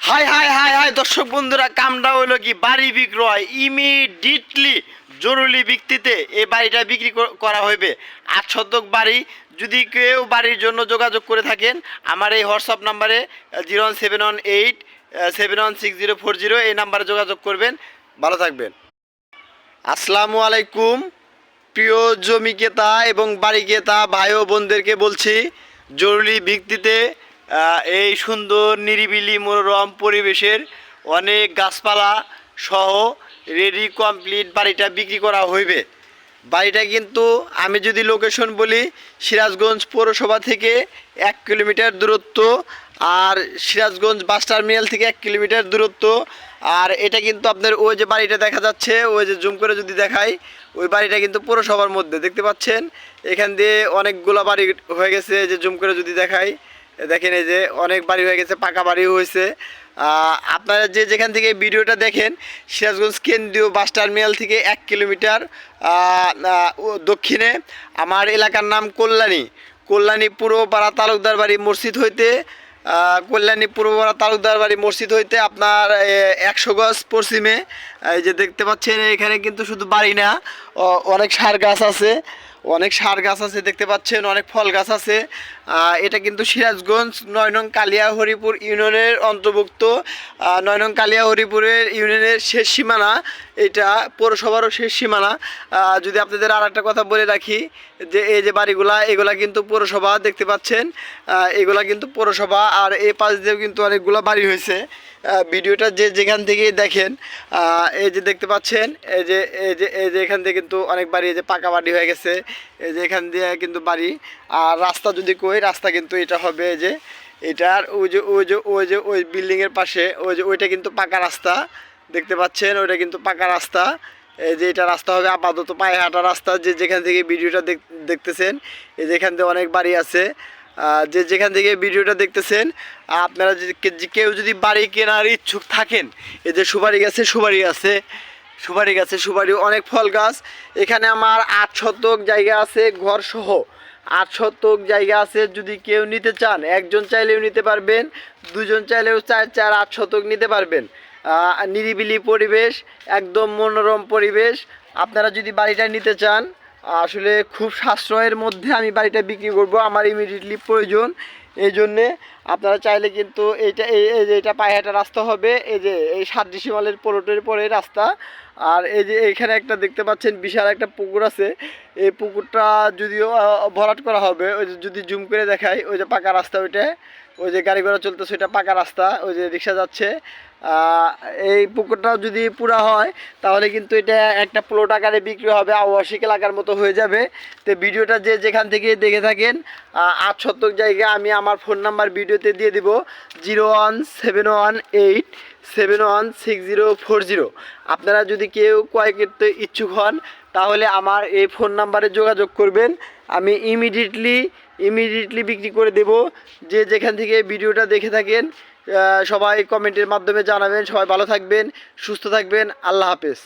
High high high high দর্শক বন্ধুরা, কামটা হইলো কি বাড়ি বিক্রয় ইমিডিয়েটলি জরুরি ভিত্তিতে এই বাড়িটা বিক্রি করা হইবে। 8 শতক বাড়ি। যদি কেউ বাড়ির জন্য যোগাযোগ করে থাকেন আমার এই হোয়াটসঅ্যাপ নাম্বারে 01718716040 এই নাম্বারে যোগাযোগ করবেন। ভালো থাকবেন। আসসালামু আলাইকুম প্রিয় জমি ক্রেতা এবং বাড়ি ক্রেতা ভাই ও বোনদেরকে বলছি, জরুরি ভিত্তিতে এই সুন্দর নিরিবিলি মনোরম পরিবেশের অনেক গাছপালা সহ রেডি কমপ্লিট বাড়িটা বিক্রি করা হইবে। বাড়িটা কিন্তু আমি যদি লোকেশন বলি, সিরাজগঞ্জ পৌরসভা থেকে 1 কিলোমিটার দূরত্ব, আর সিরাজগঞ্জ বাস টার্মিনাল থেকে 1 কিলোমিটার দূরত্ব। আর এটা কিন্তু আপনার ওই যে বাড়িটা দেখা যাচ্ছে, ওই যে জুম করে যদি দেখাই, ওই বাড়িটা কিন্তু পৌরসভার মধ্যে দেখতে পাচ্ছেন। এখান দিয়ে অনেকগুলো বাড়ি হয়ে গেছে, যে জুম করে যদি দেখাই দেখেন, এই যে অনেক বাড়ি হয়ে গেছে, পাকা বাড়ি হয়েছে। আপনারা যে যেখান থেকে ভিডিওটা দেখেন, সিরাজগঞ্জ কেন্দ্রীয় বাস টার্মিনাল থেকে 1 কিলোমিটার দক্ষিণে আমার এলাকার নাম কল্যাণী পূর্বপাড়া তালুকদার বাড়ি মসজিদ হইতে, কল্যাণী পূর্বপাড়া তালুকদার বাড়ি মসজিদ হইতে আপনার 100 গজ পশ্চিমে। এই যে দেখতে পাচ্ছেন, এখানে কিন্তু শুধু বাড়ি না, অনেক সার গাছ আছে, দেখতে পাচ্ছেন, অনেক ফল গাছ আছে। এটা কিন্তু সিরাজগঞ্জ 9 নং কালিয়া হরিপুর ইউনিয়নের অন্তর্ভুক্ত। 9 নং কালিয়া হরিপুরের ইউনিয়নের শেষ সীমানা, এটা পৌরসভারও শেষ সীমানা। যদি আপনাদের আর একটা কথা বলে রাখি, যে এই যে বাড়িগুলা, এগুলা কিন্তু পৌরসভা, দেখতে পাচ্ছেন, এগুলা কিন্তু পৌরসভা। আর এই পাশ দিয়েও কিন্তু অনেকগুলো বাড়ি হয়েছে। ভিডিওটা যে যেখান থেকে দেখেন, এই যে দেখতে পাচ্ছেন, এই যে এখান থেকে কিন্তু অনেক বাড়ি, এই যে পাকা বাড়ি হয়ে গেছে, এই যে এখান দিয়ে কিন্তু বাড়ি। আর রাস্তা যদি কই, রাস্তা কিন্তু এটা হবে, এই যে এটার ওই বিল্ডিংয়ের পাশে ওইটা কিন্তু পাকা রাস্তা, দেখতে পাচ্ছেন, ওইটা কিন্তু পাকা রাস্তা। এই যে এটা রাস্তা হবে আপাতত পায়ে হাঁটা রাস্তা। যে যেখান থেকে ভিডিওটা দেখতেছেন, এই যেখান থেকে অনেক বাড়ি আছে। যে যেখান থেকে ভিডিওটা দেখতেছেন, আপনারা কেউ যদি বাড়ি কেনার ইচ্ছুক থাকেন, এই যে সুপারি সুপারি অনেক ফল গাছ। এখানে আমার 8 শতক জায়গা আছে, ঘর সহ 8 শতক জায়গা আছে। যদি কেউ নিতে চান, একজন চাইলেও নিতে পারবেন, দুজন চাইলেও 8 শতক নিতে পারবেন। নিরিবিলি পরিবেশ, একদম মনোরম পরিবেশ। আপনারা যদি বাড়িটা নিতে চান, আসলে খুব সাশ্রয়ের মধ্যে আমি বাড়িটা বিক্রি করব, আমার ইমিডিয়েটলি প্রয়োজন। এই জন্যে আপনারা চাইলে কিন্তু এটা পায়ে হাঁটা রাস্তা হবে, এই যে এই 7 ডিসিমালের পোলটের পরে রাস্তা। আর এই যে এখানে একটা দেখতে পাচ্ছেন বিশাল একটা পুকুর আছে, এই পুকুরটা যদিও ভরাট করা হবে। ওই যে যদি জুম করে দেখাই, ওই যে পাকা রাস্তা, ওইটা ওই যে গাড়ি ঘোড়া চলতেছে, ওইটা পাকা রাস্তা, ওই যে রিক্সা যাচ্ছে। এই পুকুরটা যদি পুরা হয়, তাহলে কিন্তু এটা একটা প্লট আকারে বিক্রি হবে, আবাসিক এলাকার মতো হয়ে যাবে। তো ভিডিওটা যে যেখান থেকে দেখে থাকেন, 8 শতক জায়গা আমি আমার ফোন নাম্বার ভিডিওতে দিয়ে দিব, 01718716040। আপনারা যদি কেউ ক্রয় করতে ইচ্ছুক হন, তাহলে আমার এই ফোন নাম্বারে যোগাযোগ করবেন। আমি ইমিডিয়েটলি বিক্রি করে দেব। যে যেখান থেকে ভিডিওটা দেখে থাকেন, সবাই কমেন্টের মাধ্যমে জানাবেন। সবাই ভালো থাকবেন, সুস্থ থাকবেন। আল্লাহ হাফেজ।